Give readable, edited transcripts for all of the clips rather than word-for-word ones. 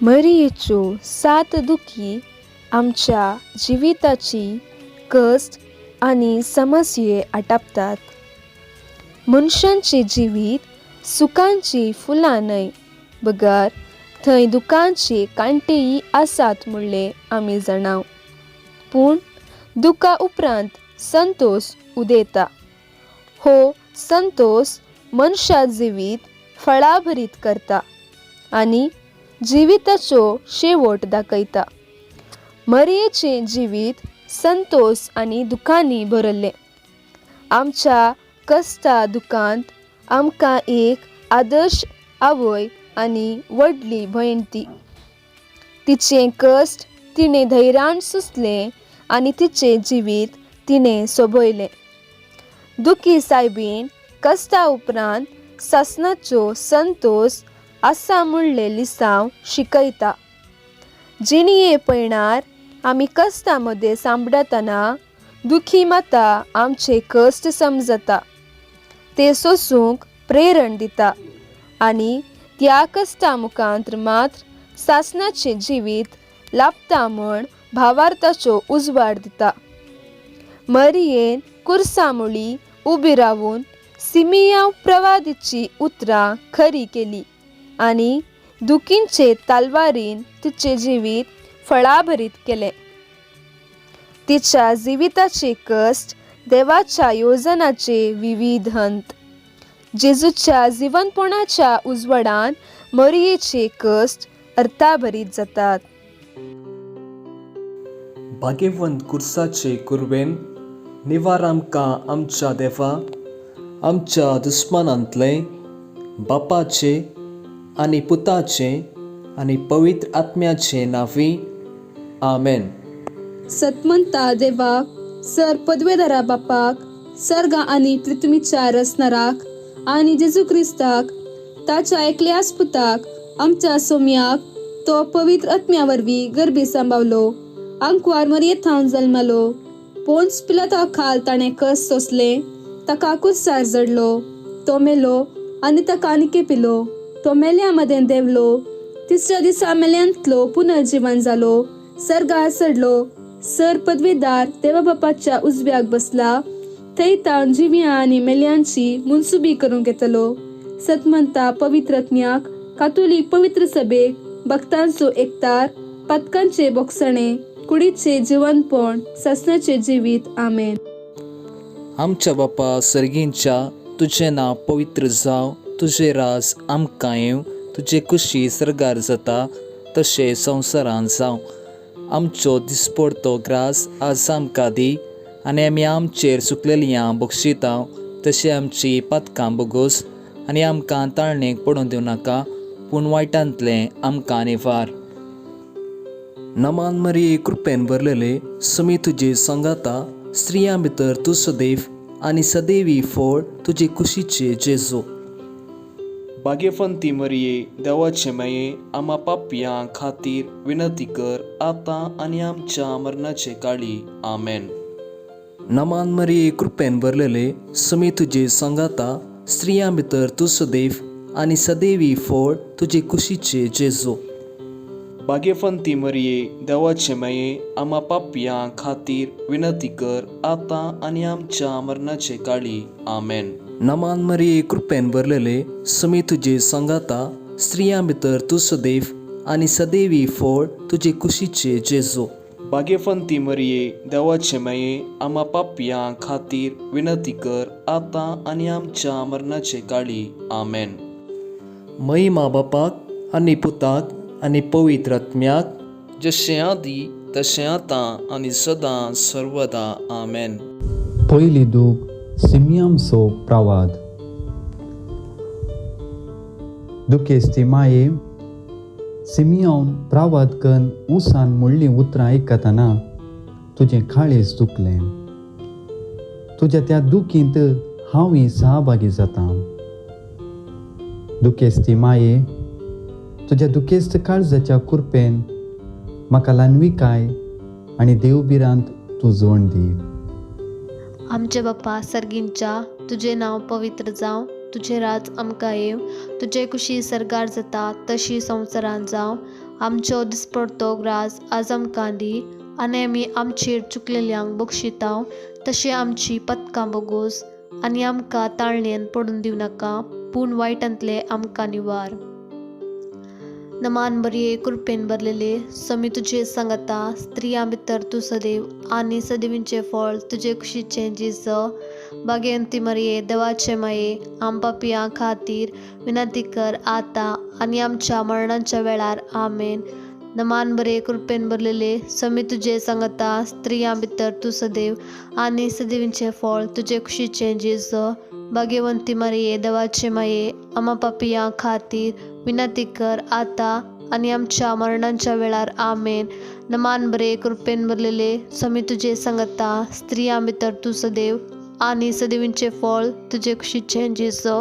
मरियेच्यो 7 दुखी आमच्या जिविताची कस्ट आणि समस्ये आटापतात. मनशांचे जिवीत सुखांची फुलां न्हय, बगर थंय दुखांची कांटेय आसात म्हणले आमी जाणाव. पूण दुखा उपरांत संतोष उदेता. हो संतोष मनशा जिवीत फळाभरीत करता आनी जिविताचो शेवट दाखयता. मरियेचे जिवीत संतोष आनी दुखांनी भरले. आमच्या कस्ता दुखांत आमकां एक आदर्श आवय आनी व्हडली भयण ती. तिचें कश्ट तिणें धैर्यान सुसलें आनी तिचें जिवीत तिणें सोबयलें. दुखी सायबीण कस्ता उपरांत सासणाचो संतोष आसा म्हणले लिसांव शिकयता. जिणये पयणार आमी कस्ता मदें सांबडतना दुखी माता आमचे कश्ट समजता. ते सोसूंक प्रेरण दिता आनी त्या कस्ता मुखांत मात्र सासणाचें जिवीत लाभता म्हण भावार्थाचो उजवाड दिता. मरियेन कुर्सामुळी उबी रावून सिमियांव प्रवादीची उतरां खरी केली आनी दुखींचे तालवारीन तिचें जिवीत फळाभरीत केलें. तिच्या जिविताचे कश्ट देवाच्या योजनाचे विविध हंत. जेजूच्या जिवनपणाच्या उजवाडान मरियेचे कश्ट अर्थाभरीत जातात. भाग्यवंत कुर्साचे कुरवेन निवार आमकां आमच्या देवा आमच्या दुस्मानांतले बापाचे आनी पुताचे आनी पवित्र आत्म्याचे नांवी. आमेन. सतमंता देवाक, सर पदवेदारा बापाक, सर्ग आनी पृथ्वीच्या रचणाराक आनी जेजू क्रिस्ताक ताच्या एकल्याच पुताक आमच्या सोम्याक तो पवित्र आत्म्या वरवीं गर्भी सांबावलो, आंकवार मरियेंतावन जल्मलो, पोन्स पिलाता खाल ताणें कस सोंसलें, ताका कुर्सार जडलो, तो मेलो आनी ताका निकेपिलो, तो मेल्या मदें देंवलो, तिसऱ्या दिसा मेल्यांतलो पुनर्जीवन जालो, सर्गार चडलो, सर पदवेदार देवा बापाच्या उजव्याक बसला, थंय तावन जिव्यां आनी मेल्यांची मुनसुबी करूंक येतलो. सतमंता पवित्र आत्म्याक, कातोलीक पवित्र सभेक, भक्तांचो एकतार, पातकांचे बोगसणे, कुडीचे जिवनपण, सासणाचे जिवीत. आमेन. आमच्या बापा सर्गींच्या, तुझें नांव पवित्र जावं, तुझें राज आमकां येवं, तुजे कुशी सर्गार जाता तशें संवसारांत जावं. आमचो दिसपडतो ग्रास आज आमकां दी आनी आमी आमचेर चुकलेलीं बक्षितांव तशी आमची पातकां बोगोस आनी आमकां ताळणेक पडूं दिवं नाका, पूण वायटांतलें आमकां निवार. नमान मरिये कृपेन भरलेले समी तुजे संगाता, स्त्रियां भितर तूं सदैव आनी सदैवी फळ तुजे कुशीचे जेजू. भाग्यवंती मरिये देवाचे माये, आम्हा पापयां खातीर विनंती कर आतां आनी आमच्या मरणाचे काळी. आमेन. नमान मरिये कृपेन भरलेले समी तुजे संगाता, स्त्रियां भितर तूं सदैव आनी सदैवी फळ तुजे कुशीचे जेजू. भाग्यवंती मरिये देवाचे माये, आम्हा पापयां खातीर विनंती कर आतां आनी आमच्या मरणाचे काळी. आमेन. नमान मरिये कृपेन भरलेले समी तुजे संगाता, स्त्रियां भितर तूं सदैव आनी सदैवी फळ तुजे कुशीचे जेजू. भाग्यवंती मरिये देवाचे माये, आम्हा पापयां खातीर विनंती कर आतां आनी आमच्या मरणाचे काळी. आमेन. महिमा बापाक आनी पुताक आनी पवित्र आत्म्याक, जशें आदी तशें आतां आनी सदां सर्वदा. आमेन. पयली दूख सिमियांचो प्रवाद. दुखेस्ती माये, सिमियोन प्रवाद कन उसान म्हणली उतरां आयकतना तुजें काळीज दुखलें. तुज्या त्या दुखींत हांवूय सहभागी जातां. दुखेस्ती माये, तुज्या दुखेस्त काळजाच्या कुरपेन म्हाका ल्हानविकाय आनी देवबिरांत तूं जोड दी. आमचे बापा सर्गींच्या, तुझे नाव पवित्र जावं, तुझे राज आमकां येव, तुजे कुशी सर्गार जाता तशी संवसारांत जावं. आमच्यो दिसपडतो ग्रास आज आमकां दी आनी आमी आमचेर चुकलेल्यांक बक्षितांव तशें आमची पथकां बोगोस आनी आमकां ताळणेन पडून दिवं नाका पूण वायटांतले आमकां निवार. नमान बरये कृपेन भरलेले समी तुजे सांगता स्त्रियां भितर तूं सदैव आनी सदैवींचे फळ तुजे कुशीचें जेजो. भाग्यवंती मरिये देवाचे माये आम पापियां खातीर विनंती कर आतां आनी आमच्या मरणाच्या वेळार आमेन. नमान बरे कृपेन भरलेले समी तुजे सांगता स्त्रियां भितर तूं सदैव आनी सदैवींचे फळ तुजे कुशीचें जेजो. भाग्यवंती मरिये देवाचे माये आम पापियां खातीर विनंती कर आतां आनी आमच्या मरणाच्या वेळार आमेन. नमान बरे कृपेन भरलेले समी तुजे सांगता स्त्रियां भितर तूं सदैव आनी सदैवींचे फळ तुजे कुशीचें जेजो.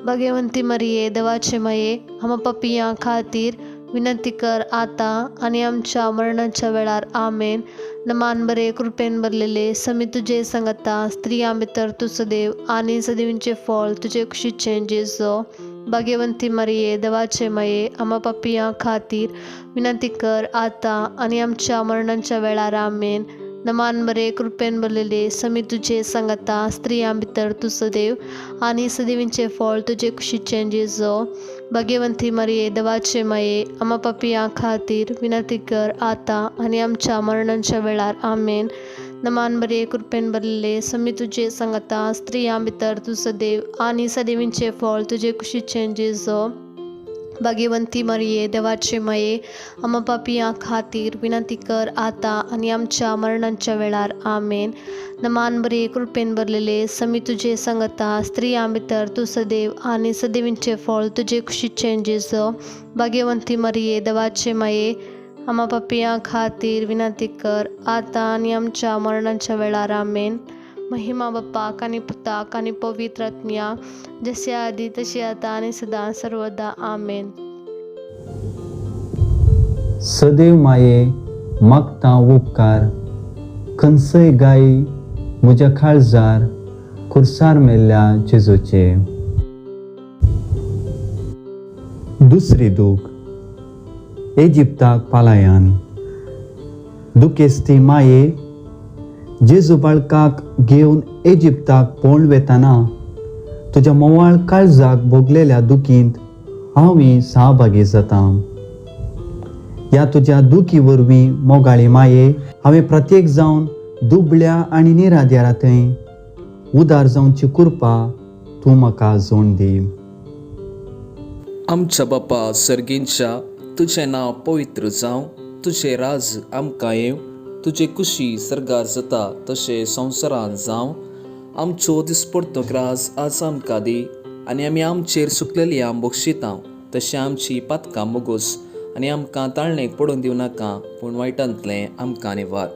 भाग्यवंती मरिये देवाचे माये आम पापियां खातीर विनंती कर आतां आनी आमच्या मरणाच्या वेळार आमेन. नमान बरे कृपेन भरलेले समी तुजे सांगता स्त्रियां भितर तूं सदैव आनी सदैवींचे फळ तुजे कुशीचें जेजो. भाग्यवंती मरिये देवाचे माये आम पापियां खातीर विनंती कर आतां आनी आमच्या मरणाच्या वेळार आमेन. नमान बरे कृपेन भरलेले समी तुजे सांगता स्त्रियां भितर तूं सदैव आनी सदैवींचे फळ तुजे कुशीचें जेजो. भाग्यवंती मरिये देवाचे माये आम पापियां खातीर विनंती कर आतां आनी आमच्या मरणाच्या वेळार आमेन. नमान बरे कृपेन भरलेले समी तुजे सांगता स्त्रियां भितर तूं सदैव आनी सदैवींचे फळ तुजे कुशीचें जेजो. भाग्यवंती मरिये देवाचे माये आम पापियां खातीर विनंती कर आतां आनी आमच्या मरणाच्या वेळार आमेन. नमान बरे कृपेन भरलेले समी तुजे सांगता स्त्रियां भितर तूं सदैव आनी सदैवींचे फळ तुजे कुशीचें जेजो. भाग्यवंती मरिये देवाचे माये आम पापियां खातीर विनंती कर आतां आनी आमच्या मरणाच्या वेळार आमेन. महिमा बाप्पाक आनी पुताक आनी पवित्र आत्म्या जसे आदी तसे आता आनी सदां सर्वदा आमेन. सदैव माये मागता उपकार खंयसय गायी म्हज्या काळजार खुर्सार मेल्ल्या जेजूचे. दुसरी दूख इजिप्ताक पालायान. दुखेस्ती माये जेजू बाळकाक घेवन इजिप्ताक पळोवन वेताना तुज्या मोवाळ काळजाक भोगलेल्या दुखींत हांवूय सहभागी जाता. ह्या तुज्या दुखी वरवीं मोगाळी माये हांवें प्रत्येक जावन दुबळ्या आनी निराधारा थंय उदार जावची कृपा तूं म्हाका जोड दी. आमच्या बापा सर्गींच्या तुझें नांव पवित्र जावं, तुझें राज आमकां येव, तुजे कुशी सर्गार जाता तशें संवसारांत जावं. आमचो दिसपडतो ग्रास आज आमकां दी आनी आमी आमचेर चुकलेल्यांक बक्षितांव तशें आमची पातकां मोगोस आनी आमकां ताळणेक पडून दिवं नाका पूण वायटांतलें आमकां निवार.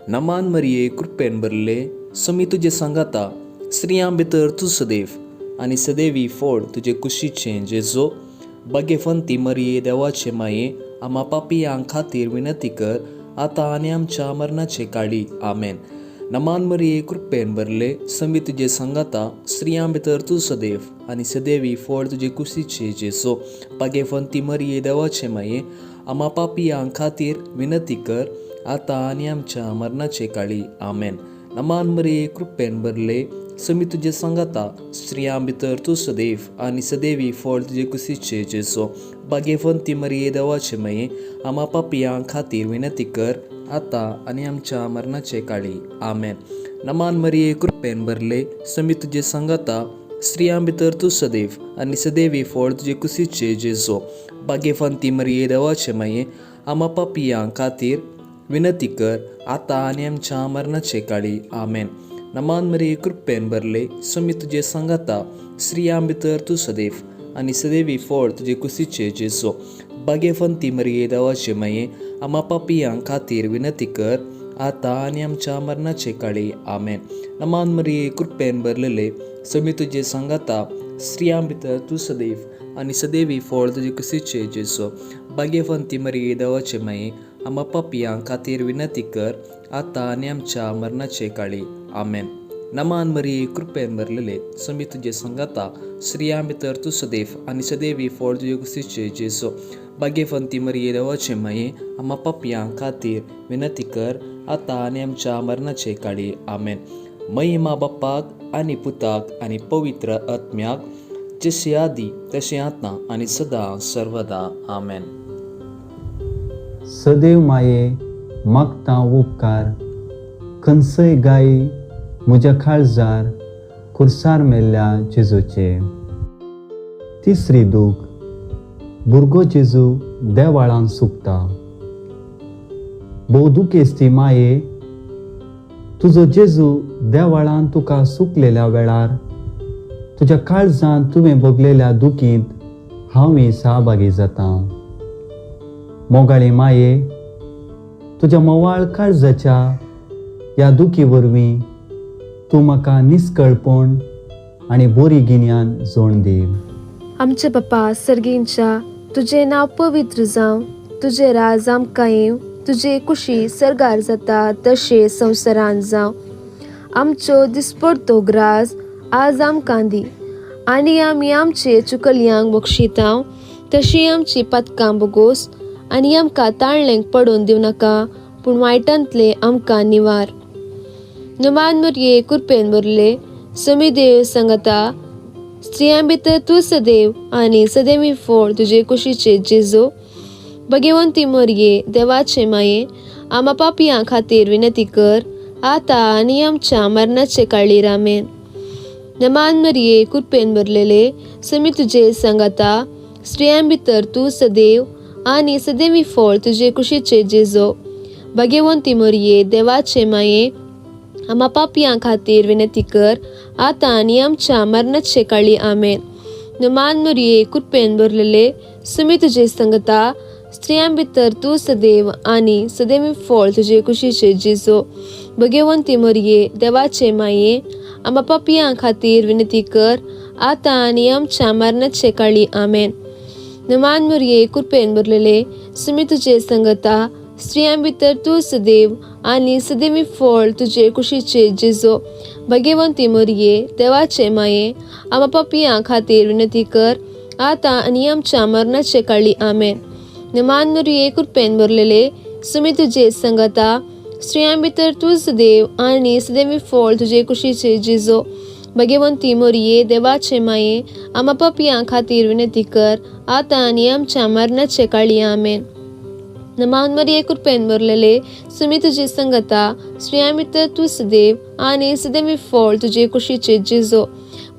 नमान मरिये कृपेन भरले समी तुजे सांगता स्त्रियां भितर तूं सदैव आनी सदैवी फळ तुजे कुशीचें जेजो. भाग्यवंती मरिये देवाचे माये आम पापियां खातीर विनंती कर आतां आनी आमच्या मरणाचे काळी आमेन. नमान मरिये कृपेन भरले समी तुजे सांगता स्त्रियां भितर तूं सदैव आनी सदैवी फळ तुजे कुशीचे जेजो. भाग्यवंती मरिये देवाचे माये आम पापियां खातीर विनंती कर आतां आनी आमच्या मरणाचे काळी आमेन. नमान मरिये कृपेन भरले समी तुजे सांगता स्त्रियां भितर तूं सदैव आनी सदैवी फळ तुजे कुशीचे जेजो. भाग्यवंती मरिये देवाचे माये आम पापियां खातीर विनंती कर आतां आनी आमच्या मरणाचे काळी आमेन. नमान मरिये कृपेन भरले समी तुजे सांगता स्त्रियां भितर तूं सदैव आनी सदैवी फळ तुजे कुशीचे जेजो. भाग्यवंती मरिये देवाचे माये आम पापियां खातीर विनंती कर आतां आनी आमच्या मरणाचे काळी आमेन. नमान मरिये कृपेन भरले समी तुजे सांगता स्त्रियां भितर तूं सदैव आनी सदैवी फळ तुजे कुशीचे जेजो. भाग्यवंती मरिये देवाचे माये आम पापियां खातीर विनंती कर आतां आनी आमच्या मरणाचे काळी आमेन. नमान मरिये कृपेन भरलेले समी तुजे सांगता स्त्रियां भितर तूं सदैव आनी सदैवी फळ तुजे कुशीचे जेजो. भाग्यवंती मरिये देवाचे माये आम पापियां खातीर विनंती कर आतां आनी आमच्या मरणाचे काळी आमेन. नमान मरिये कृपेन भरलेले समी तुझे संगता स्त्रियां भितर तू सदैव आणि सदैवी फळ तुझे कुशीचे जेसो भाग्यवंती मरिये देवाचे माये आम्हा पापयां खातीर विनंती कर आता आणि आमच्या मरणाचे काळी आमेन. महिमा बाप्पाक आणि पुताक आणि पवित्र आत्म्याक जसे आधी तसे आता आणि सदा सर्वदा आमेन. सदैव माये मागता उपकार खंयसय गायी म्हज्या काळजार खुर्सार मेल्ल्या जेजूचे. तिसरी दूख भुरगो जेजू देवाळान सुकता. भोवदुकेस्ती माये तुजो जेजू देवाळान तुका सुकलेल्या वेळार तुज्या काळजांत तुवें भोगलेल्या दुखींत हांवूय सहभागी जाता. मोगाळी माये तुज्या मोवाळ काळजाच्या ह्या दुखी वरवीं तूं म्हाका निस्कळपण आनी बरी गिन्यान जोड दी. आमचे बापा सर्गींच्या तुझे नाव पवित्र जावं, तुझे राज आमकां येवं, तुझे कुशी सरगार जाता तशे संवसारांत जावं. आमचो दिसपडतो ग्रास आज आमकां दी आनी आमी आमचे चुकल्यांक बक्षितांव तशी आमची पातकां बोगोस आनी आमकां ताळ्ळेंक पडोवन दिवं नाका पूण वायटांतले आमकां निवार. नमान मरिये कृपेन भरले समी देव सांगता स्त्रियां भितर तूं सदैव आनी सदैवी फळ तुजे कुशीचे जेजो भाग्यवंती मरिये देवाचे माये आम्हा पापयां खातीर विनंती कर आता आनी आमच्या मरणाचे काळीर आमेन. नमान मरिये कृपेन भरलेले समी तुजे सांगता स्त्रियां भितर तूं सदैव आनी सदैवी फळ तुजे कुशीचे जेजो भाग्यवंती मरिये देवाचे माये आम्हा पापयां खातीर विनंती कर आता आनी आमच्या मरणाचे काळी आमेन. नमान मरिये कृपेन भरलेले समी तुजे सांगता स्त्रियां भितर तूं सदैव आनी सदैवी फळ तुजे कुशीचे जेजो भाग्यवंती मरिये देवाचे माये आम्हा पापयां खातीर विनंती कर आता आनी आमच्या मरणाचे काळी आमेन. नमान मरिये कृपेन भरलेले समी तुजे सांगता स्त्रियां भितर तूं सदैव आनी सदैवी फळ तुजे कुशीचे जेजो भाग्यवंती मरिये देवाचे माये आम्हा पापयां खातीर विनंती कर आता आनी आमच्या मरणाचे काळी आमेन. नमान मरिये कृपेन भरलेले समी तुजे सांगता स्त्रियां भितर तूं सदैव आनी सदैवी फळ तुजे कुशीचे जेजो भाग्यवंती मरिये देवाचे माये आम्हा पापयां खातीर विनंती कर आता आनी आमच्या मरणाचे काळी आमेन. नमान मरिये कृपेन भरलेले समी तुजे सांगता स्त्रियां भितर तूं सदैव आनी सदैवी फळ तुजे कुशीचे जेजो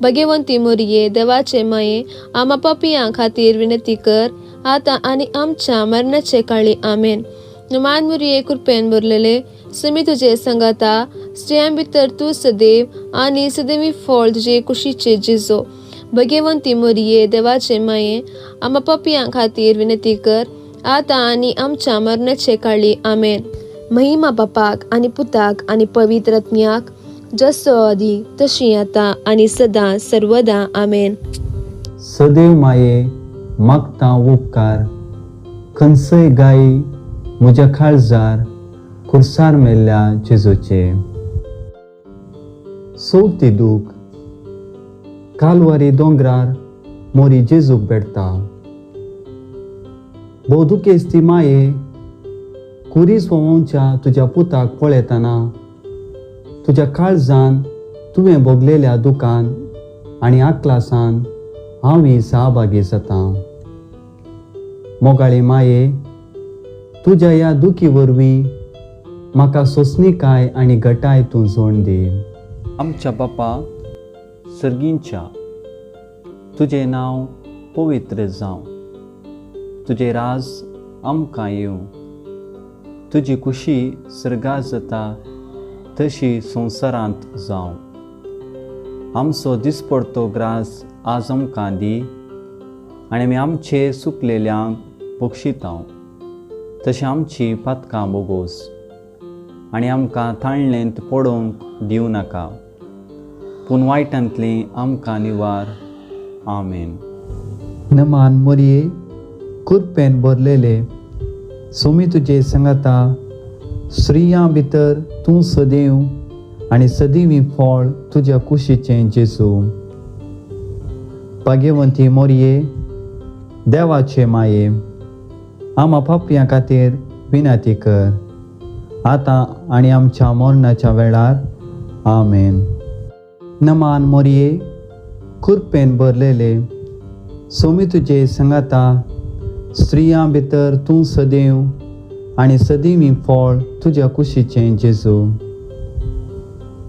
भाग्यवंती मरिये देवाचे माये आम्हा पापयां खातीर विनंती कर आता आनी आमच्या मरणाचे काळी आमेन. नमान मरिये कृपेन भरलेले समी तुजे सांगता स्त्रियां भितर तूं सदैव आनी सदैवी फळ तुजे कुशीचे जेजो भाग्यवंती मरिये देवाचे माये आम्हा पापयां खातीर विनंती कर आता आनी आमच्या मरणाचे काळी आमेन. महिमा बापाक आनी पुताक आनी पवित्र आत्म्याक जसो आदी तशी आता आनी सदा सर्वदा आमेन. सदैव माये मागता उपकार खंयसय गायी म्हज्या काळजार खुर्सार मेल्ल्या जेजूचे. चवथी दूख कालवारी दोंगरार मोरी जेजूक भेटता. भोवदुकेस्ती माये कुरीस वोवोवच्या तुज्या पुताक पळयतना तुज्या काळजान तुवें भोगलेल्या दुखान आनी आक्लासान हांवूय सहभागी जाता. मोगाळी माये तुज्या ह्या दुखी वरवीं म्हाका सोंसणीकाय आनी घटाय तूं जोड दी. आमच्या बापा सर्गींच्या तुजें नांव पवित्र जावं, तुजें राज आमकां येवं, तुजी कुशी सर्गार जाता तशी संवसारांत जावं. आमचो दिसपडतो ग्रास आज आमकां दी आनी आमी आमचे सुकलेल्यांक बक्षितांव तशें आमची पातकां बोगोस आनी आमकां ताळ्ळेंत पडोवंक दिवं नाका पूण वायटांतली आमकां निवार. आमेन. नमान मरिये कृपेन भरलेले सोमी तुजे सांगता स्त्रियां भितर तूं सदैव आनी सदिवीं फळ तुज्या कुशीचें जेजू. भाग्यवंती मोरये, देवाचे माये, आम्हा पापयां खातीर विनंती कर, आतां आनी आमच्या मरणाच्या वेळार. आमेन. नमान मोरये, कृपेन भरलेले, सोमी तुजे संगाता स्त्रियां भितर तूं सदैव आनी सदिवीं फळ तुज्या कुशीचें जेजू.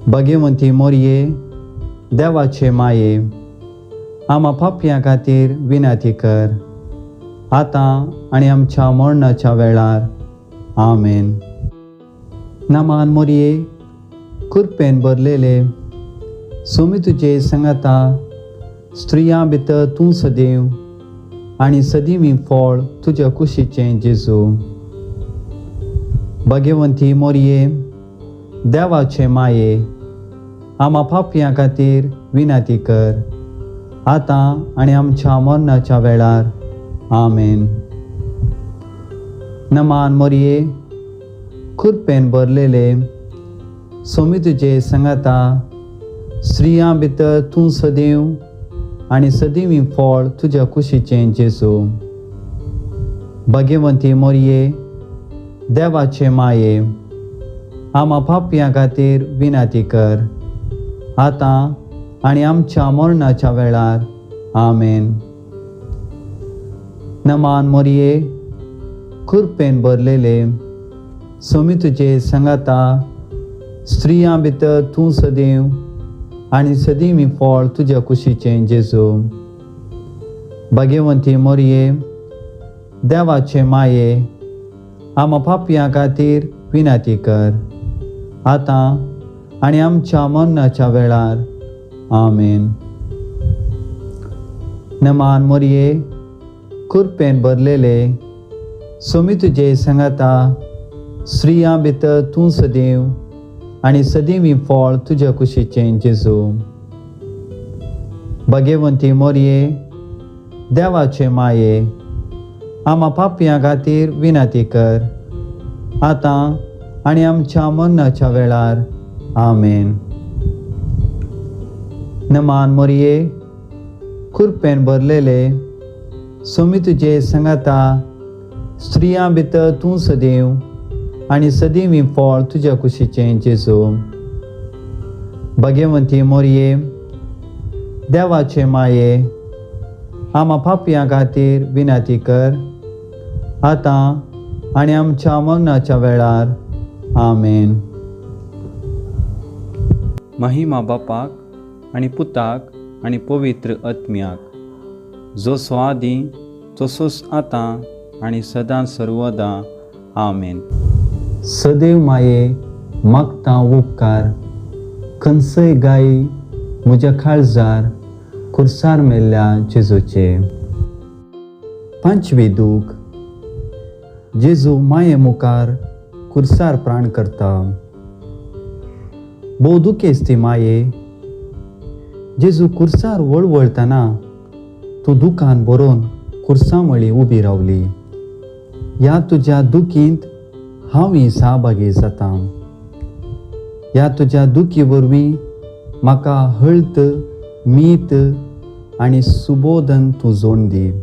भाग्यवंती मोरये, देवाचे माये, आम्हा पापयां खातीर विनंती कर, आतां आनी आमच्या मरणाच्या वेळार. आमेन. नमान मोरये, कृपेन भरलेले, सोमी तुजे संगाता स्त्रियां भितर तूं सदैव आनी सदिवीं फळ तुज्या कुशीचें जेजू. भाग्यवंती मोरये, देवाचे माये, आम्हा पापयां खातीर विनंती कर, आतां आनी आमच्या मरणाच्या वेळार. आमेन. नमान मोरये, कृपेन भरलेले, सोमी तुजे संगाता स्त्रियां भितर तूं सदैव आनी सदिवीं फळ तुज्या कुशीचें जेजू. भाग्यवंती मोरये, देवाचे माये, आम्हा पापयां खातीर विनंती कर, आतां आनी आमच्या मरणाच्या वेळार. आमेन. नमान मोरये, कृपेन भरलेले, सोमी तुजे संगाता स्त्रियां भितर तूं सदैव आनी सदिवीं फळ तुज्या कुशीचें जेजू. भाग्यवंती मोरये, देवाचे माये, आम्हा पापयां खातीर विनंती कर, आतां आनी आमच्या मरणाच्या वेळार. आमेन. नमान मोरये, कृपेन भरलेले, सोमी तुजे संगाता स्त्रियां भितर तूं सदैव आनी सदिवीं फळ तुज्या कुशीचें जेजू. भाग्यवंती मोरये, देवाचे माये, आम्हा पापयां खातीर विनंती कर, आतां आनी आमच्या मरणाच्या वेळार. आमेन. नमान मोरये, कृपेन भरलेले, सोमी तुजे संगाता स्त्रियां भितर तूं सदैव आनी सदिवीं फळ तुज्या कुशीचें जेजू. भाग्यवंती मोरये, देवाचे माये, आम्हा पापयां खातीर विनंती कर, आतां आनी आमच्या मरणाच्या वेळार. आमेन. महिमा बापाक आनी पुताक आनी पवित्र आत्म्याक, जसो आदीं तसोच आतां आनी सदां सर्वदा. आमेन. सदैव माये, मागतां उपकार, खंयचय गायी म्हज्या काळजार खुर्सार मेल्ल्या जेजूचे. पांचवी दूख. जेजू माये मुखार खुर्सार प्राण करता. भोव दुखेस्त ती माये. जेजू खुर्सार वळवळतना तूं दुखान बरोवन खुर्सामळी उबी रावली. ह्या तुज्या दुखींत हांवूय सहभागी जातां. ह्या तुज्या दुखी वरवीं म्हाका हळद, मीठ आनी सुबोधन तूं जोडून दी.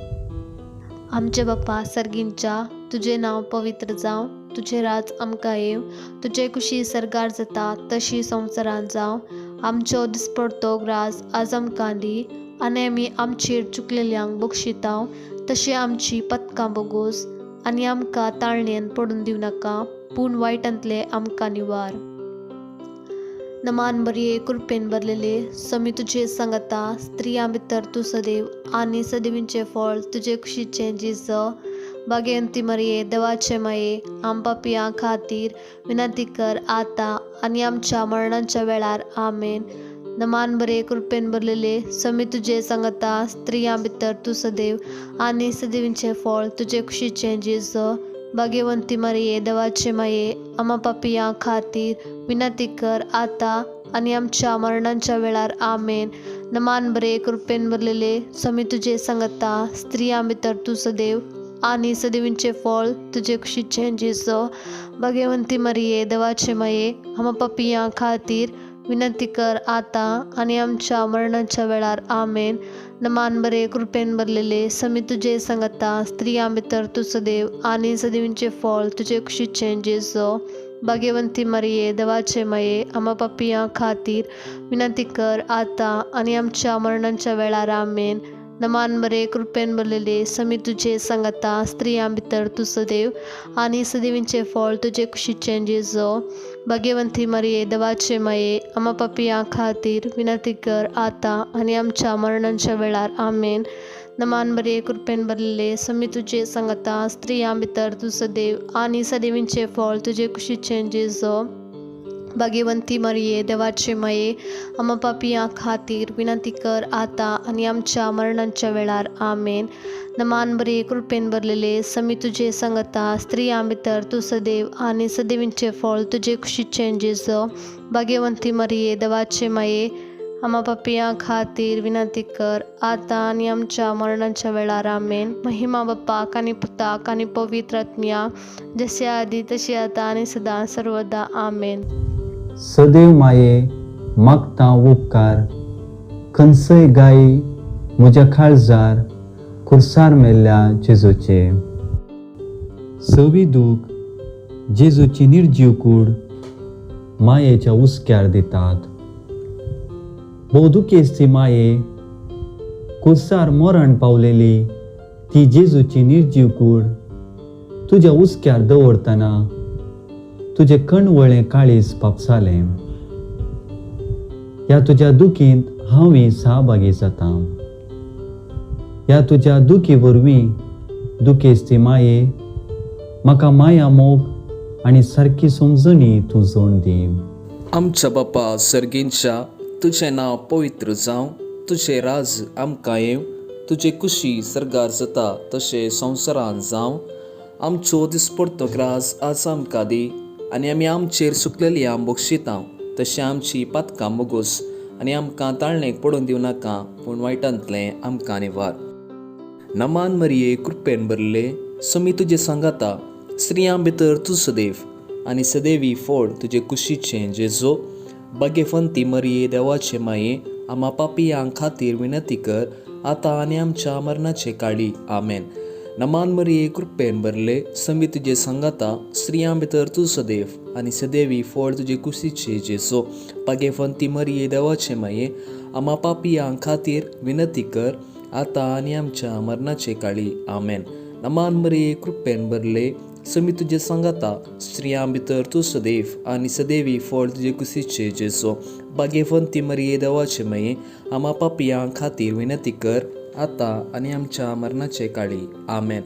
आमचे बाप्पा सर्गींच्या, तुझे नाव पवित्र जावं, तुझे राज आमकां येव, तुजे कुशी सरगार जाता तशी संवसारांत जावं. आमचो दिसपडतो ग्रास आज आमकां दी, आनी आमी आमचेर चुकलेल्यांक बक्षितांव तशी आमची पथकां बोगोस, आनी आमकां ताळणेन पडून दिवं नाका, पूण वायटांतले आमकां निवार. नमान बरये, कृपेन भरलेले, समी तुजे सांगता स्त्रियां भितर तूं सदैव आनी सदिवींचे फळ तुजे कुशीचें जेजू. भाग्यवंती मरिये, देवाचे माये, आम पापयां खातीर विनंती कर, आतां आनी आमच्या मरणाच्या वेळार. आमेन. नमान बरे, कृपेन भरलेले, समी तुजे सांगता स्त्रियां भितर तूं सदैव आनी सदिवींचे फळ तुजे कुशीचें जेजू. भाग्यवंती मरिये, देवाचे माये, आम्हा पापयां खातीर विनंती कर, आतां आनी आमच्या मरणाच्या वेळार. आमेन. नमान बरे, कृपेन भरलेले, समी तुजे सांगता स्त्रियां भितर तूं सदैव आनी सदिवींचे फळ तुजे कुशीचें जेजू. भाग्यवंती मरिये, देवाचे माये, आम्हा पापयां खातीर विनंती कर आता आणि आमच्या मरणाच्या वेळार आमेन. नमान बरे कृपेन भरलेले समी तुझे संगता स्त्रियां भितर तू सदैव आणि सदैवींचे फळ तुझे कुशीचे जेजो. भाग्यवंती मरिये देवाचे माये आम्हा पापियां खातीर विनंती कर आता आणि आमच्या मरणाच्या वेळार आमेन. नमान बरे कृपेन भरलेले समी तुझे संगता स्त्रियां भितर तू सदैव आणि सदैवींचे फळ तुझे कुशीचे जेजो. भाग्यवंती मरिये देवाचे माये आम्हा पापियां खातीर विनंती कर आता आणि आमच्या मरणाच्या वेळार आमेन. नमान बरे कृपेन भरलेले समी तुझे संगता स्त्रियां भितर तू सदैव आणि सदैवींचे फळ तुझे कुशीचे जेजो. भाग्यवंती मरिये देवाचे माये आम्हा पापियां खातीर विनंती कर आता आणि आमच्या मरणाच्या वेळार आमेन. नमान बरे कृपेन भरलेले समी तुझे संगता स्त्रियां भितर तू सदैव आणि सदैवींचे फळ तुझे कुशीचे जेजो. भाग्यवंती मरिये देवाचे माये आम्हा पापियां खातीर विनंती कर आता आणि आमच्या मरणाच्या वेळार आमेन. महिमा बाप्पाक आणि पुताक आणि पवित्र आत्म्या जसे आधी तसे आता आणि सदा सर्वदा आमेन. सदैव माये मागता उपकार खंयसय गायी म्हज्या काळजार खुर्सार मेल्ल्या जेजूचे. सवी दूख जेजूची निर्जीव कूड मायेच्या उस्क्यार दितात. बोदुकेस्ती माये खुर्सार मरण पावलेली ती जेजूची निर्जीव कूड तुझ्या उस्क्यार दवरतना तुझे कणवळें काळीज पापसालें. ह्या तुज्या दुखींत हांवूय सहभागी जाता. ह्या तुज्या दुखी वरवीं दुखेस्ती माये म्हाका माया मोग आनी सारकी समजणी तूं जोड दी. आमच्या बापा सर्गींच्या तुझें नांव पवित्र जावं, तुझें राज आमकां येवं, तुजे कुशी सरगार जाता तशें संवसारांत जावं. आमचो दिसपडतो ग्रास आज आमकां दी आनी आमी आमचेर सुकलेलीं बक्षितां तशें आमची पातकां मोगोस आनी आमकां ताळणेक पडून दिवं नाका पूण वायटांतलें आमकां निवार. नमान मरिये कृपेन भरले समी तुजे सांगाता स्त्रियां भितर तूं सदैव आनी सदैवी फळ तुजे कुशीचें जेजो. भाग्यवंती मरिये देवाचे माये आम्हा पापियां खातीर विनंती कर आता आनी आमच्या मरणाचे काळी आमेन. नमान मरिये कृपेन भरले समी तुजे सांगाता स्त्रियां भितर तूं सदैव आनी सदैवी फळ तुजे कुशीचे जेजो. भाग्यवंती मरिये देवाचे माये आम्हा पापियां खातीर विनंती कर आता आनी आमच्या मरणाचे काळी आमेन. नमान मरिये कृपेन भरले समी तुजे सांगाता स्त्रियां भितर तूं सदैव आनी सदैवी फळ तुजे कुशीचे जेजो. भाग्यवंती मरिये देवाचे माये आम्हा पापियां खातीर विनंती कर आता आनी आमच्या मरणाचे काळी आमेन.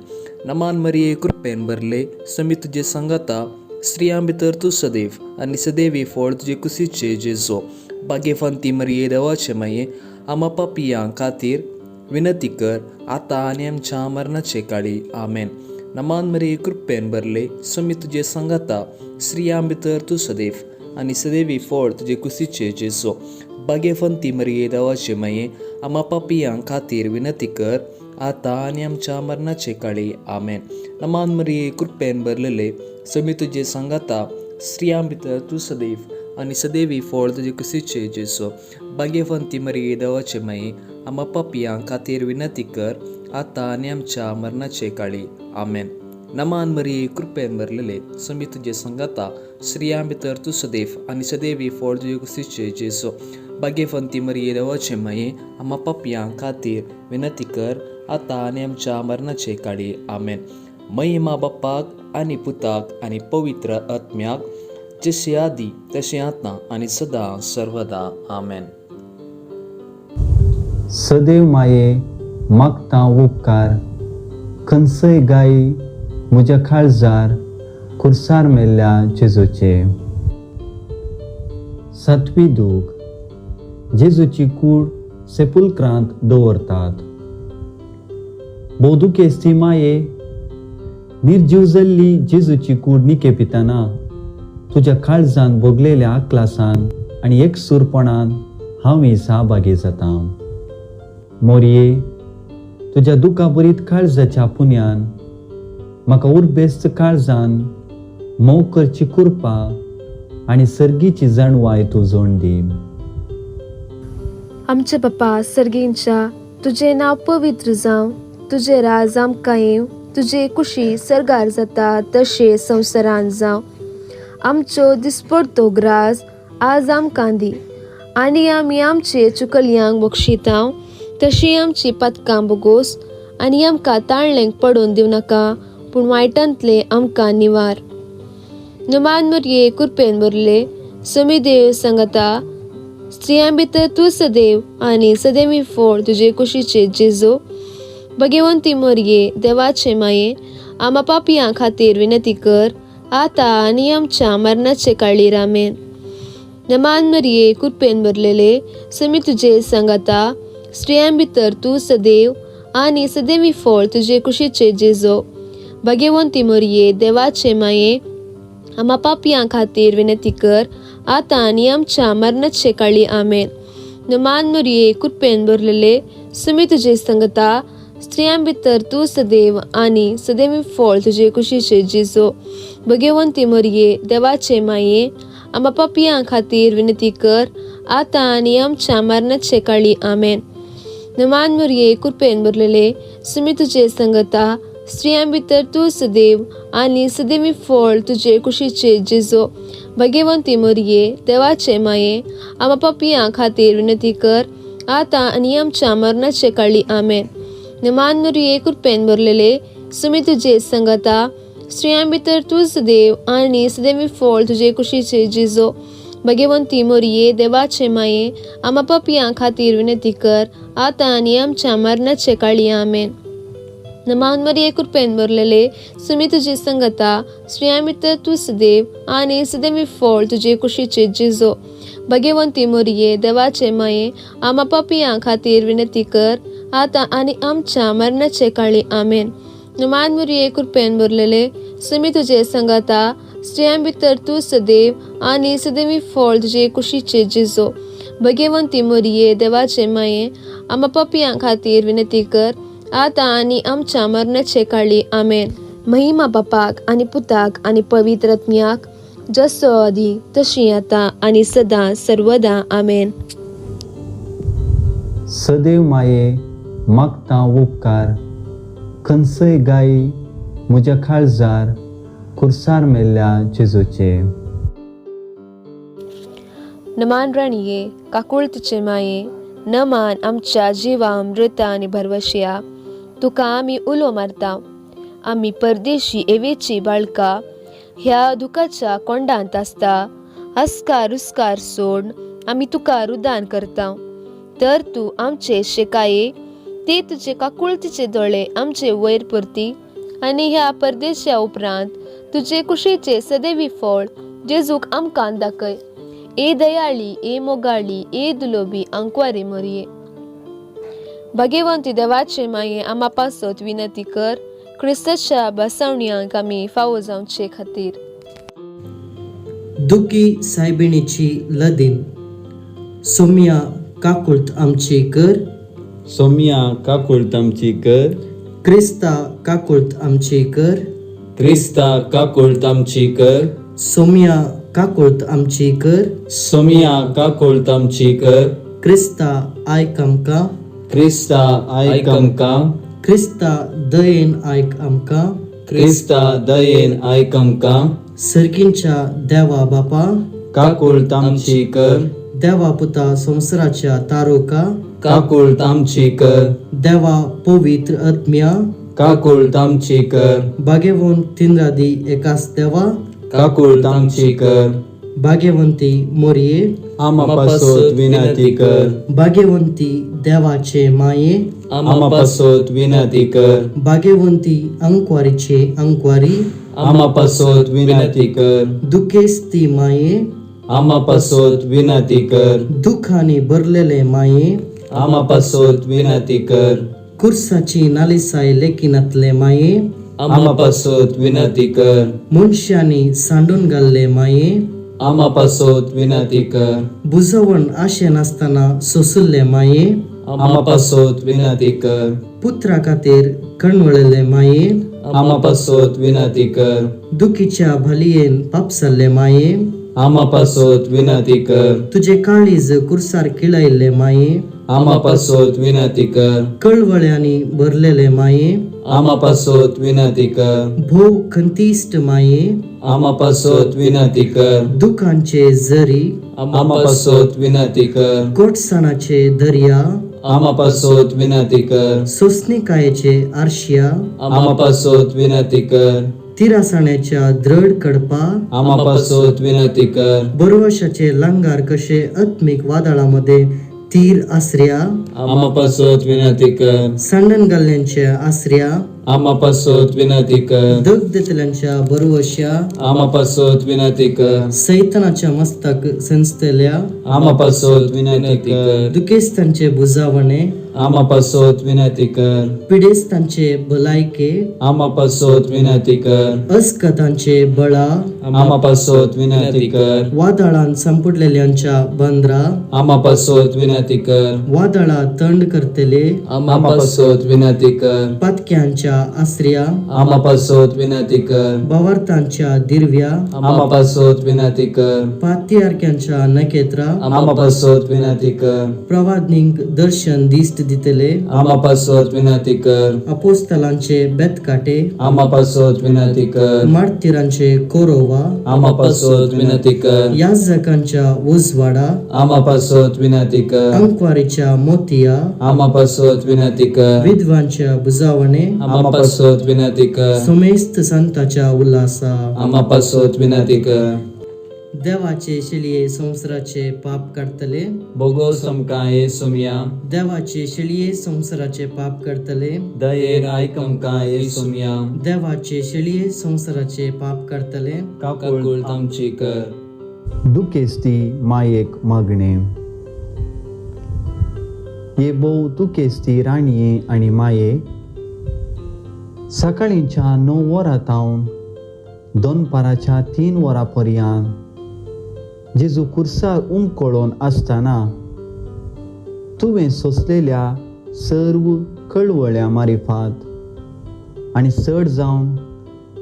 नमान मरिये कृपेन भरले समी तुजे सांगाता स्त्रियां भितर तूं सदैव आनी सदैवी फळ तुजे कुशीचे जेजो. भाग्यवंती मरिये देवाचे माये आम्हा पापियां खातीर विनंती कर आता आनी आमच्या मरणाचे काळी आमेन. नमान मरिये कृपेन भरले समी तुजे सांगाता स्त्रियां भितर तूं सदैव आनी सदैवी फळ तुजे कुशीचे जेजो. भाग्यवंती मरिये देवाचे माये आम्हा पापियां खातीर विनंती कर आता आनी आमच्या मरणाचे काळी आमेन. नमान मरिये कृपेन भरलेले समी तुजे सांगाता स्त्रियां भितर तूं सदैव आनी सदैवी फळ तुजे कुशीचे जेजो. भाग्यवंती मरिये देवाचे माये आम्हा पापियां खातीर विनंती कर आता आनी आमच्या मरणाचे काळी आमेन. नमान मरिये कृपेन भरलेले समी तुजे सांगाता स्त्रियां भितर तूं सदैव आनी सदैवी फळ तुजे कुशीचे जेजो. भाग्यवंती मरिये देवाचे माये आम्हा पापियां खातीर विनंती कर आता आनी आमच्या मरणाचे काळी आमेन. महिमा बाप्पाक आनी पुताक आनी पवित्र आत्म्याक जशे आदी तशें आतां आनी सदा सर्वदा आमेन. सदैव माये मागता उपकार खंयसय गायी म्हज्या काळजार खुर्सार मेल्ल्या जेजूचे. सातवी दूख जेजूची कूड सेपुल्क्रांत दवरतात. बोदुकेस्ती माये निर्जीव जाल्ली जेजूची कूड निकेपितना तुज्या काळजान भोगलेल्या आक्लासान आनी एकसूरपणान हांवूय सहभागी जाता. मोरये तुज्या दुखाबरीत काळजाच्या पुण्यान म्हाका उर्बेस्त काळजान मोव करची कृपा आणि सर्गीची जाणवाय तूं जोड दी. आमचे बापा सर्गींच्या, तुझे नाव पवित्र जावं, तुझे राज आमकां येवं, तुझे कुशी सरगार जाता तशे संवसारान जावं. आमचो दिसपडतो ग्रास आज आमकां दी, आनी आमी आमचे चुकल्यांक बक्षितांव तशी आमची पथकां बोगोस, आनी आमकां ताळ्ळेंक पडोवन दिवं नाका, पूण वायटांतले आमकां निवार. नमान मरये कृपेन भरले, समी देव सांगता, स्त्रियां भितर तूं सदैव आनी सदैवी फळ तुजे कुशीचे जेजो. भगवंती मरये देवाचे माये, आम्हा पापियां खातीर विनंती कर, आता आनी आमच्या मरणाचे काळीर आमेन. नमान मरये कृपेन भरलेले, समी तुजे सांगता, स्त्रियां भितर तूं सदैव आनी सदैवी फळ तुजे कुशीचे जेजो. भगवंती मरये देवाचे माये, आम्हा पापियां खातीर विनंती कर, आता आनी आमच्या मरणाचे काळी आमेन. नमान मरये कृपेन भरलेले, समी तुजे सांगता, स्त्रियां भितर तूं सदैव आनी सदैवी फळ तुजे कुशीचे जेजो. भगवंती मरये देवाचे माये, आम्हा पापियां खातीर विनंती कर, आता आनी आमच्या मरणाचे काळी आमेन. नमान मरये कृपेन भरलेले, समी तुजे सांगता, स्त्रियां भितर तूं सदैव आनी सदैवी फळ तुजे कुशीचे जेजो. भगवंती मरये देवाचे माये, आम्हा पापियां खातीर विनंती कर, आता आनी आमच्या मरणाचे काळी आमेन. नमान मरये कृपेन भरलेले, समी तुजे सांगता, स्त्रियां भितर तूं सदैव आनी सदैवी फळ तुजे कुशीचे जेजो. भगवंती मरये देवाचे माये, आम्हा पापियां खातीर विनंती कर, आता आनी आमच्या मरणाचे काळी आमेन. नमान मरये कृपेन भरलेले, समी तुजे सांगता, स्त्रियां भितर तूं सदैव आनी सदैवी फळ तुजे कुशीचे जेजो. भगवंती मरये देवाचे माये, आम्हा पापियां खातीर विनंती कर, आता आनी आमच्या मरणाचे काळी आमेन. नमान मरये कृपेन भरलेले, समी तुजे सांगता, स्त्रियां भितर तूं सदैव आनी सदैवी फळ तुजे कुशीचे जेजो. भगवंती मरये देवाचे माये, आम्हा पापियां खातीर विनंती कर, आता आनी आमच्या मरणाचे काळी आमेन. महिमा बापाक आनी पुताक आनी पवित्र आत्म्याक, जसो आदी तशी आता आनी सदां सर्वदा आमेन. सदैव माये मागता उपकार, खंयसय गायी म्हज्या काळजार खुर्सार मेल्ल्या जेजूचे. नमान राणये काकुळतीचे माये, नमान आमच्या जिवा मृता आनी भरवशया, तुका आमी उलो मारता. आमी परदेशी एवेची बाळका ह्या दुखाच्या कोंडांत आसता, हस्कार हुस्कार सोड आमी तुका रुदान करता. तर तूं आमचे शेकाये, ते तुजे काकुळतीचे दोळे आमचे वयर परती, आनी ह्या परदेशा उपरांत तुजे कुशीचे सदैवी फळ जेजूक आमकां दाखय. ए दयाळी, ए मोगाळी, ए दुलोबी अंकवारे मरये. भगवंती देवाचे माये, आम्हा पासत विनंती कर, क्रिस्ताच्या बसवण्यांक आमी फावो जावचे खातीर. दुखी सायबिणीची लदीन, सोम्या काकुळत आमची कर, सोम्या काकुळत आमची कर, क्रिस्ता काकुळत आमची कर, क्रिस्ता काकुळत आमची कर, सोम्या काकुळत आमची कर, सोमिया काकुळत आमची कर, क्रिस्ता आयक आमकां, क्रिस्ता आयक आमकां, क्रिस्ता दयेन आयक आमकां, क्रिस्ता दयेन आयक आमकां. सर्गींच्या देवा बापा, काकुळत आमची कर, देवा पुता संवसाराच्या तारोका, काकुळत आमची कर, देवा पवित्र आत्म्या, काकुळत आमची कर, भाग्यवंत तिनरादी एकाच देवा, काकुळत आमची कर. भाग्यवंती मोरये, आम्हा पासत विनंती कर, भाग्यवंती देवाचे माये, आम्हा पासत विनंती कर, भाग्यवंती अंकवारीचे अंकवारी, आम्हा पासत विनंती कर, दुखेस्ती माये, आम्हा पासत विनंती कर, दुखाने भरलेले माये, आम्हा पासत विनंती कर, कुर्साची नालिसाय लेखिनातले माये, आम्हा पासत विनंती कर, मनशांनी सांडून घालले माये, आम्हा पासत विनंती कर, बुजवण आशे नासतना सोसुल्ले माये, आम्हा पासत विनंती कर, पुत्रा खातीर कणवळले माये, आम्हा पासत विनंती कर, दुखीच्या भलयेन पापसल्ले माये, आमा पासोत विनंती कर. तुझे काळीज कुरसार किळायले माये, आमा पासोत विनंती कर. कळवळ्यानी भरलेले माये, आमा पासोत विनंती कर. भोव खंतिष्ट माये, आमा पासोत विनंती कर. दुखांचे जरी, आमा पासोत विनंती कर. कोटसानाचे दर्या, आमा पासोत विनंती कर. सोसनिकायचे आरशिया, आमा पासोत विनंती कर. तिरासाण्याच्या द्रढ कडपा, आमा पासोत विनंती कर. बरवशाचे लंगार कसे आत्मिक वादळामध्ये तीर आसऱ्या, आमा पासोत विनंती कर. सांडण घालण्यांच्या आसऱ्या, आमा पासोत विनंती कर. दगदतल्यांच्या बरवश्या, आमा पासोत विनंती कर. सैतानाच्या मस्तक संस्थेल्या, आमा पासोत विनंती कर. दुखेस्तांचे बुजावणे, आमा पासोत विनंती कर. पिडेस्तांचे भलायके, आमा पासोत विनंती कर. अस्कतांचे बळा, आमा पासोत विनंती कर. वादळान संपडलेल्यांच्या बंदरा, आमा पासोत विनंती कर. वादळा तंड करतले, आमा पासोत विनंती कर. पातक्यांच्या आसऱ्या, आमा पासोत विनंती कर. बवार्थांच्या दिरव्या, आमा पासोत विनंती कर. पातियारक्यांच्या नकेत्रा, आमा पासोत विनंती कर. प्रवादनीक दर्शन दिष्ट दितले, आमा पासोत विनंती कर. अपोस्तलांचे बेतकाटे, आमा पासोत विनंती कर. मार्तिरांचे कोरोवा, आमा पासोत विनंती कर. याजकांच्या उजवाडा, आमा पासोत विनंती कर. अंकवारीच्या मोतिया, आमा पासोत विनंती कर. विद्वांच्या बुजावणे, आमा पासोत विनंती कर. सोमेस्त संताच्या उल्हासा. आमा पासोत विनंती कर. देवाचे शिलिये संसाराचे पाप काढतले, बोगो समकाये सुमिया. देवाचे शिलिये संसाराचे पाप काढतले, दयेर आयकमकाये सुमिया. देवाचे शिलिये संसाराचे पाप काढतले. काकुळ तामची कर. दुखेस्ती मायेक मागणे. ये बोव दुखेस्ती राणये आनी माये सकाळींच्या 9 वरांतावन दनपाराच्या 3 वरां पर्यंत जेजू कुर्सार उमकळोन आसतना तुवें सोंसलेल्या सर्व कळवळ्या मारिफात आनी चड जावन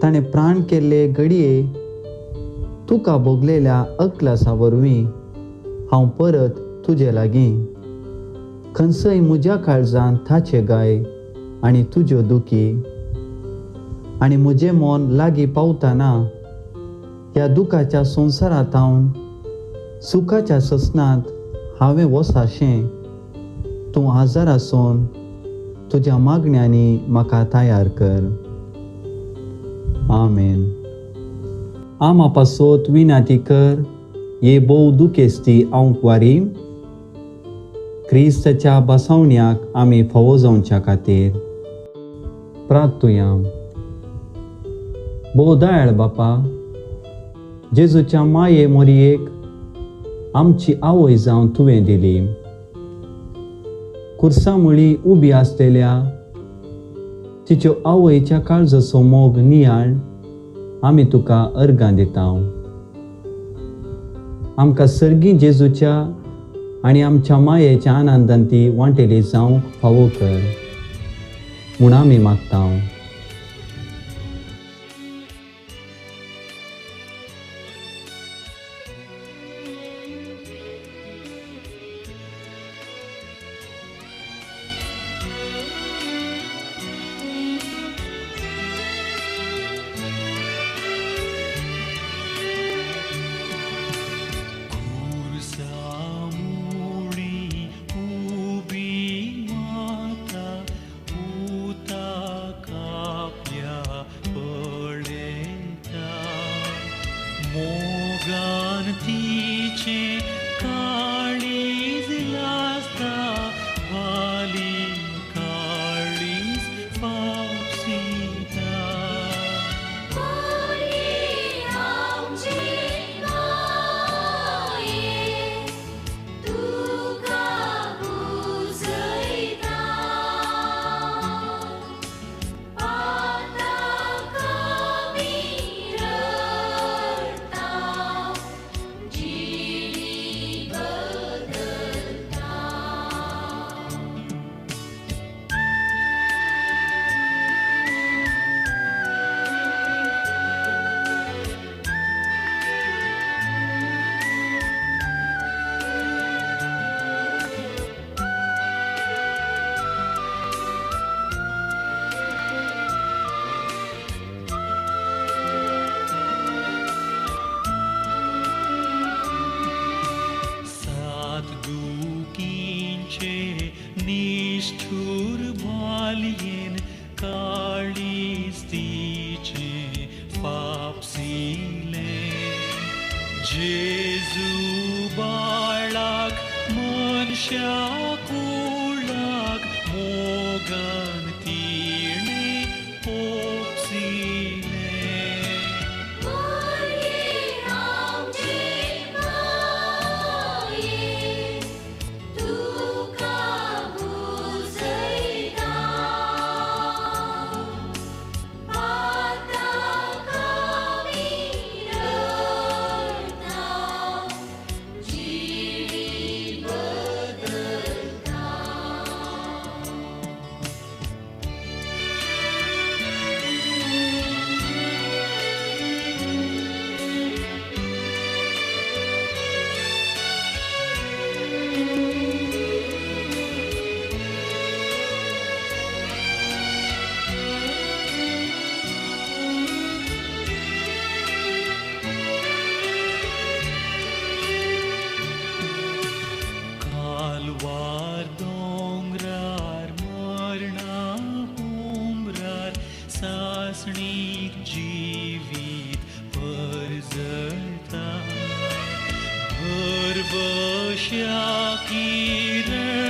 ताणें प्राण केल्ले घडये तुका भोगलेल्या अक्लासा वरवीं हांव परत तुजे लागीं खंयसय म्हज्या काळजांत थाचे गाय आनी तुज्यो दुखी आनी म्हजें मन लागीं पावतना ह्या दुखाच्या संवसारांत हांव सुखाच्या ससनांत हांवें वसाशें तूं आजार आसून तुज्या मागण्यांनी म्हाका तयार कर. आमेन. आमा पासोत विनंती कर. ये बोव दुखेस्ती आंकवारी क्रिस्ताच्या बसवण्याक आमी फावो जावच्या खातीर प्रार्थुया. भोव दयाळ बापा, जेजूच्या माये मोरयेक आमची आवय जावन तुवें दिली. कुर्सा मुळी उबी आसलेल्या तिच्यो आवयच्या काळजाचो मोग नियाळ आमी तुका अर्गां दिता. आमकां सर्गी जेजूच्या आनी आमच्या मायेच्या आनंदान ती वांटेली जावंक फावो कर म्हूण आमी मागता. जेजू बाळाक मनशा कुळाक मोगान तिणे पोपसिले कालवार दोंगरार मरणा हुमरार सासणीक जिवीत परजळता भरवश्या किरण